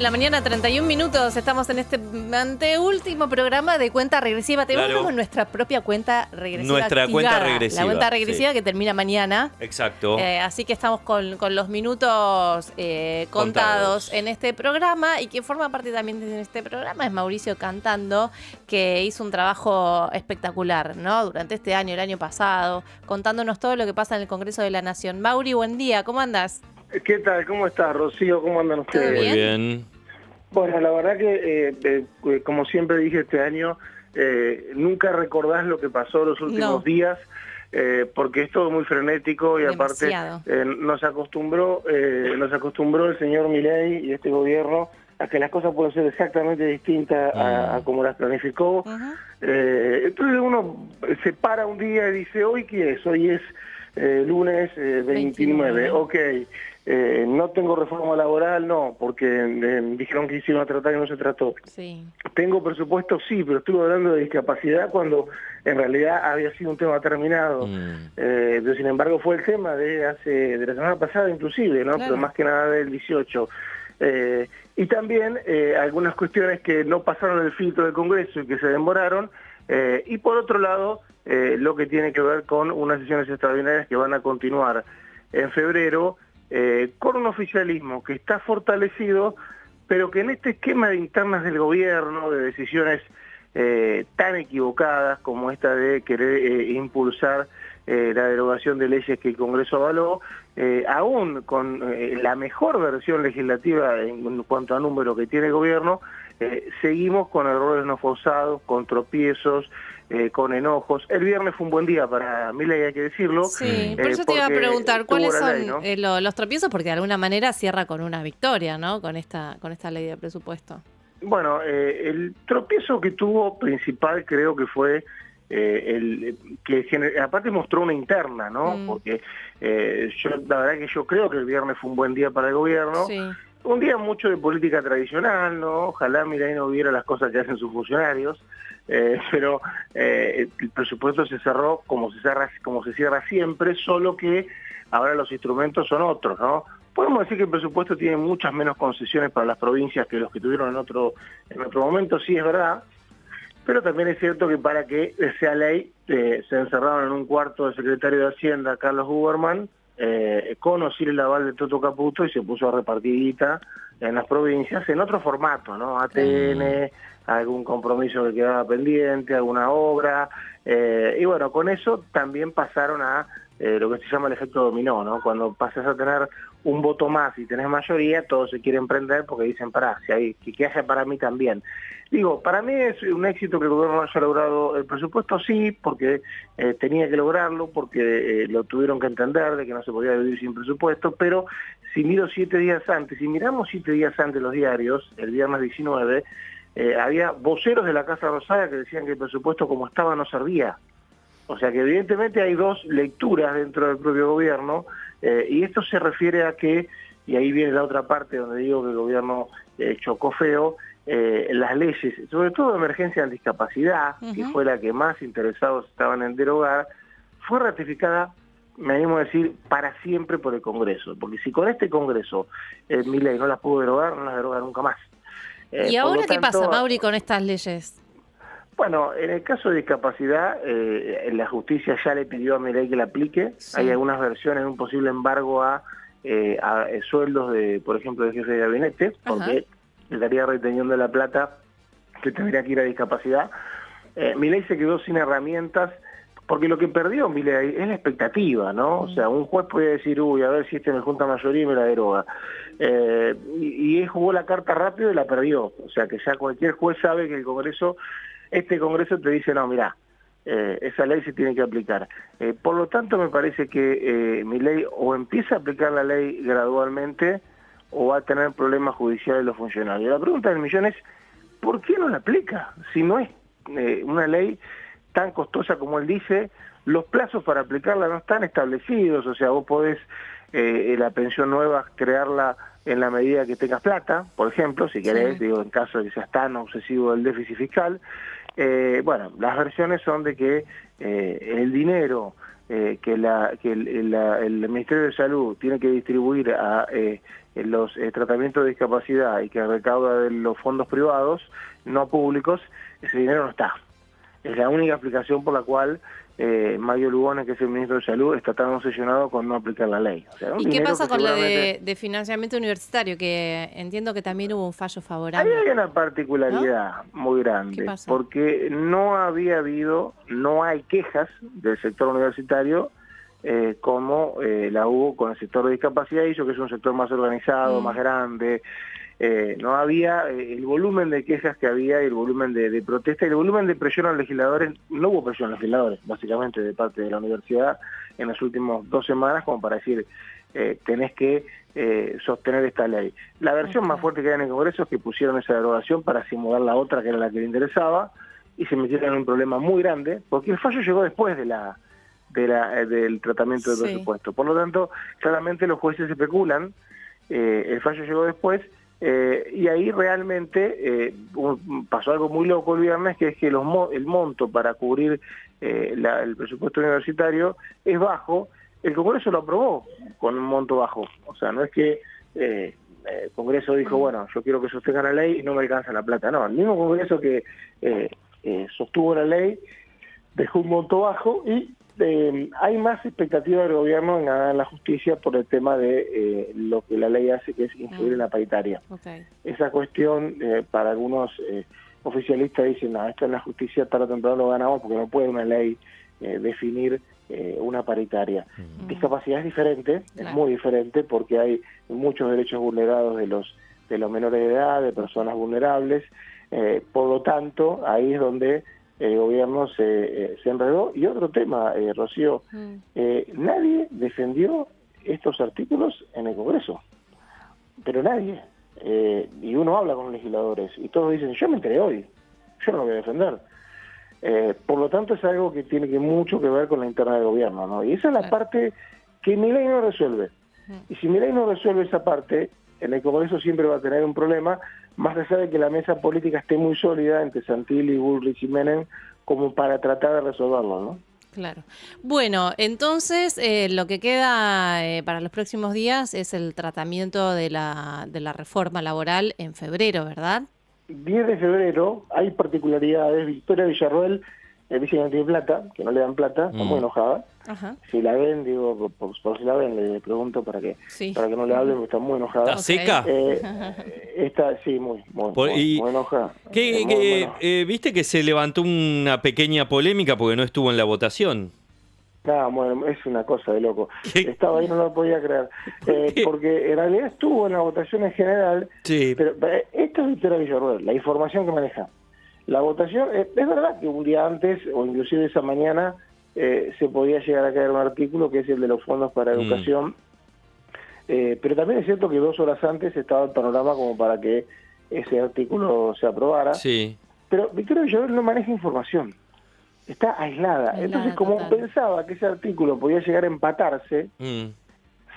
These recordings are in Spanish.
La mañana, 31 minutos, estamos en este anteúltimo programa de cuenta regresiva. Tenemos nuestra propia cuenta regresiva Nuestra activada. cuenta regresiva. La cuenta regresiva, sí, que termina mañana. Exacto. Así que estamos con los minutos contados en este programa. Y quien forma parte también de este programa es Mauricio Cantando, que hizo un trabajo espectacular, ¿no? Durante este año, el año pasado, contándonos todo lo que pasa en el Congreso de la Nación. Mauri, buen día, ¿cómo andás? ¿Qué tal? ¿Cómo estás, Rocío? ¿Cómo andan ustedes? ¿Todo Muy bien. Bueno, la verdad que, como siempre dije este año, nunca recordás lo que pasó los últimos días, porque es todo muy frenético y demasiado. Aparte nos acostumbró el señor Milei y este gobierno a que las cosas pueden ser exactamente distintas a como las planificó. Entonces uno se para un día y dice, ¿hoy qué es? Hoy es lunes 29, ok. No tengo reforma laboral, no, porque dijeron que se iban a tratar y no se trató. Sí. Tengo presupuesto, sí, pero estuve hablando de discapacidad cuando en realidad había sido un tema terminado. Pero sin embargo fue el tema de la semana pasada inclusive, ¿no? Claro. Pero más que nada del 18. Y también algunas cuestiones que no pasaron el filtro del Congreso y que se demoraron. Y por otro lado, lo que tiene que ver con unas sesiones extraordinarias que van a continuar en febrero, con un oficialismo que está fortalecido, pero que en este esquema de internas del gobierno, de decisiones tan equivocadas como esta de querer impulsar la derogación de leyes que el Congreso avaló, aún con la mejor versión legislativa en cuanto a número que tiene el gobierno, seguimos con errores no forzados, con tropiezos, con enojos. El viernes fue un buen día para Milei, hay que decirlo. Sí, por eso te iba a preguntar, ¿cuáles son ley, ¿no? Los tropiezos? Porque de alguna manera cierra con una victoria, ¿no? Con esta ley de presupuesto. Bueno, el tropiezo que tuvo principal creo que fue aparte mostró una interna, ¿no? Porque la verdad que yo creo que el viernes fue un buen día para el gobierno. Sí. Un día mucho de política tradicional, ¿no? Ojalá Milei no viera las cosas que hacen sus funcionarios, pero el presupuesto se cerró como se cierra siempre, solo que ahora los instrumentos son otros, ¿no? Podemos decir que el presupuesto tiene muchas menos concesiones para las provincias que los que tuvieron en otro momento, sí es verdad, pero también es cierto que para que sea ley se encerraron en un cuarto del secretario de Hacienda, Carlos Huberman, con o sin el aval de Toto Caputo, y se puso a repartir guita en las provincias en otro formato, ¿no? ATN, algún compromiso que quedaba pendiente, alguna obra, y bueno, con eso también pasaron a lo que se llama el efecto dominó, ¿no? Cuando pasas a tener un voto más y tenés mayoría, todos se quieren prender porque dicen, pará, si hay, que haya para mí también. Digo, para mí es un éxito que el gobierno haya logrado el presupuesto, sí, porque tenía que lograrlo, porque lo tuvieron que entender de que no se podía vivir sin presupuesto, pero si miro 7 días antes, si miramos 7 días antes los diarios, el viernes 19, había voceros de la Casa Rosada que decían que el presupuesto como estaba no servía. O sea que evidentemente hay dos lecturas dentro del propio gobierno, y esto se refiere a que, y ahí viene la otra parte donde digo que el gobierno chocó feo, las leyes, sobre todo de emergencia en discapacidad, que fue la que más interesados estaban en derogar, fue ratificada, me animo a decir, para siempre por el Congreso, porque si con este Congreso Milei no las pudo derogar, no las deroga nunca más. ¿Y ahora qué pasa, Mauri, con estas leyes? Bueno, en el caso de discapacidad, la justicia ya le pidió a Milei que la aplique. Sí. Hay algunas versiones de un posible embargo a sueldos de, por ejemplo, del jefe de gabinete, porque le estaría reteniendo la plata que tendría que ir a discapacidad. Milei se quedó sin herramientas, porque lo que perdió Milei es la expectativa, ¿no? O sea, un juez puede decir, uy, a ver si me junta mayoría y me la deroga. Y él jugó la carta rápido y la perdió. O sea, que ya cualquier juez sabe que este Congreso te dice, no, mirá, esa ley se tiene que aplicar. Por lo tanto, me parece que Milei o empieza a aplicar la ley gradualmente o va a tener problemas judiciales los funcionarios. La pregunta del millón es, ¿por qué no la aplica? Si no es una ley tan costosa como él dice, los plazos para aplicarla no están establecidos, o sea, vos podés la pensión nueva crearla en la medida que tengas plata, por ejemplo, si querés, digo, en caso de que seas tan obsesivo del déficit fiscal. Bueno, las versiones son de que el dinero que el Ministerio de Salud tiene que distribuir a los tratamientos de discapacidad y que recauda de los fondos privados, no públicos, ese dinero no está. Es la única explicación por la cual Mario Lugones, que es el ministro de Salud, está tan obsesionado con no aplicar la ley. O sea, ¿Y qué pasa con la de financiamiento universitario? Que entiendo que también hubo un fallo favorable. Ahí hay una particularidad, ¿no?, muy grande, porque no hay quejas del sector universitario como la hubo con el sector de discapacidad, y eso que es un sector más organizado, más grande. No había el volumen de quejas que había, y el volumen de protesta, y el volumen de presión a los legisladores. No hubo presión a los legisladores, básicamente, de parte de la universidad en las últimas 2 semanas, como para decir, tenés que sostener esta ley. La versión más fuerte que hay en el Congreso es que pusieron esa derogación para simular la otra, que era la que le interesaba, y se metieron en un problema muy grande, porque el fallo llegó después del tratamiento del presupuesto. Por lo tanto, claramente los jueces especulan, el fallo llegó después, y ahí realmente pasó algo muy loco el viernes, que es que el monto para cubrir el presupuesto universitario es bajo. El Congreso lo aprobó con un monto bajo, o sea, no es que el Congreso dijo, bueno, yo quiero que sostengan la ley y no me alcanza la plata. No, el mismo Congreso que sostuvo la ley dejó un monto bajo, y hay más expectativa del gobierno en ganar la justicia por el tema de lo que la ley hace, que es influir en la paritaria. Esa cuestión, para algunos oficialistas dicen, no, esto en la justicia tarde o temprano lo ganamos, porque no puede una ley definir una paritaria. Discapacidad es diferente, es muy diferente, porque hay muchos derechos vulnerados de los menores de edad, de personas vulnerables. Por lo tanto, ahí es donde el gobierno se enredó. Y otro tema, Rocío, nadie defendió estos artículos en el Congreso, pero nadie. Y uno habla con los legisladores y todos dicen, yo me enteré hoy, yo no lo voy a defender. Por lo tanto, es algo que tiene mucho que ver con la interna del gobierno, ¿no? Y esa es la parte que Milei no resuelve. Y si Milei no resuelve esa parte, en el Congreso siempre va a tener un problema, más allá de que la mesa política esté muy sólida entre Santilli, Bullrich y Menem, como para tratar de resolverlo, ¿no? Claro. Bueno, entonces lo que queda para los próximos días es el tratamiento de la reforma laboral en febrero, ¿verdad? 10 de febrero, hay particularidades. Victoria Villarroel dice que no tiene plata, que no le dan plata, está muy enojada. Si la ven, digo, por si la ven, le pregunto para que no le hablen, porque está muy enojada. ¿Está seca? Sí, muy enojada. ¿Viste que se levantó una pequeña polémica porque no estuvo en la votación? No, bueno, es una cosa de loco. Estaba ahí, no lo podía creer. Porque en realidad estuvo en la votación en general, pero esto es Victoria Villarroel, la información que maneja. La votación, es verdad que un día antes, o inclusive esa mañana, se podía llegar a caer un artículo que es el de los fondos para educación, pero también es cierto que 2 horas antes estaba el panorama como para que ese artículo se aprobara. Pero Victoria Villarroel no maneja información, está aislada. Entonces, como pensaba que ese artículo podía llegar a empatarse,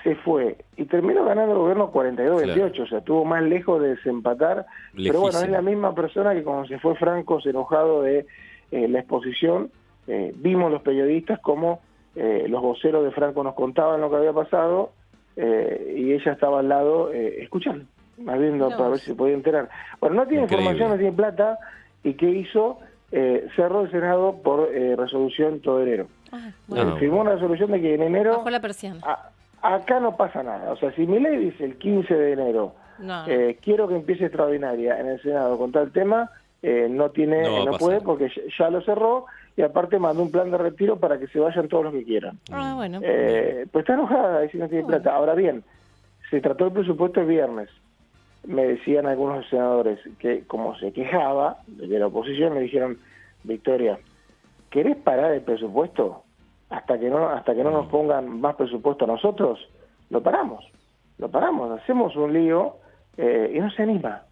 se fue y terminó ganando el gobierno 42-28, o sea, estuvo más lejos de desempatar. Pero bueno, es la misma persona que cuando se fue Franco, se enojado de la exposición. Vimos los periodistas como los voceros de Franco nos contaban lo que había pasado, y ella estaba al lado escuchando, más viendo para ver si se podía enterar. Bueno, no tiene información, no tiene plata, y ¿qué hizo? Cerró el Senado por resolución todo enero. Firmó una resolución de que en enero... Bajó la persiana. Acá no pasa nada. O sea, si Milei dice el 15 de enero, quiero que empiece extraordinaria en el Senado con tal tema, no puede, porque ya lo cerró, y aparte mandó un plan de retiro para que se vayan todos los que quieran. Pues está enojada y si no tiene plata. Ahora bien, se trató el presupuesto el viernes. Me decían algunos senadores que, como se quejaba de la oposición, me dijeron, Victoria, ¿querés parar el presupuesto? Hasta que no nos pongan más presupuesto a nosotros, lo paramos, hacemos un lío, y no se anima.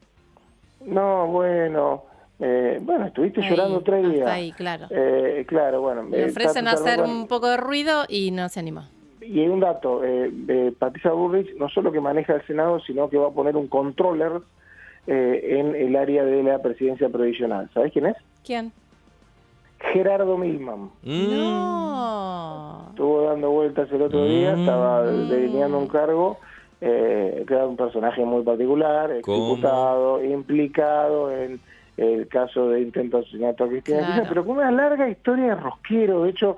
No, bueno, estuviste llorando 3 días. Hasta ahí, claro. Claro, bueno. Le ofrecen hacer un poco de ruido y no se anima. Y hay un dato, Patricia Bullrich no solo que maneja el Senado, sino que va a poner un controller en el área de la presidencia provisional. ¿Sabés quién es? ¿Quién? Gerardo Milman. No. Estuvo dando vueltas el otro día, estaba delineando un cargo, que era un personaje muy particular, exdiputado, implicado en el caso de intento de asesinato a Cristina Kirchner, pero con una larga historia de rosquero. De hecho,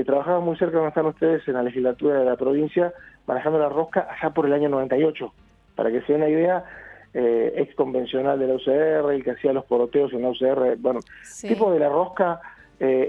trabajaba muy cerca donde están ustedes en la legislatura de la provincia, manejando la rosca allá por el año 98. Para que se den una idea, ex convencional de la UCR, el que hacía los poroteos en la UCR, bueno, tipo de la rosca,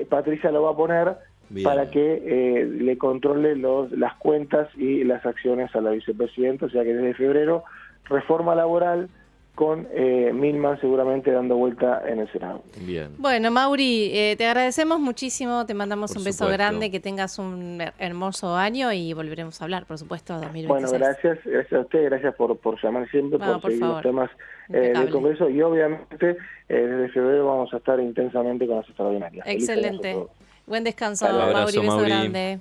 Patricia lo va a poner para que le controle las cuentas y las acciones a la vicepresidenta, o sea que desde febrero, reforma laboral con Milman seguramente dando vuelta en el Senado. Bien. Bueno, Mauri, te agradecemos muchísimo, te mandamos un beso supuesto. grande, que tengas un hermoso año y volveremos a hablar, por supuesto, 2026. Bueno, gracias a usted, gracias por llamar siempre, por seguir los temas del Congreso, y obviamente desde febrero vamos a estar intensamente con las extraordinarias. Excelente. Buen descanso, Abrazo, Mauri, beso Mauri. grande.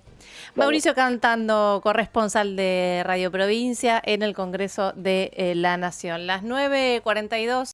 Mauricio Cantando, corresponsal de Radio Provincia en el Congreso de la Nación. Las 9:42.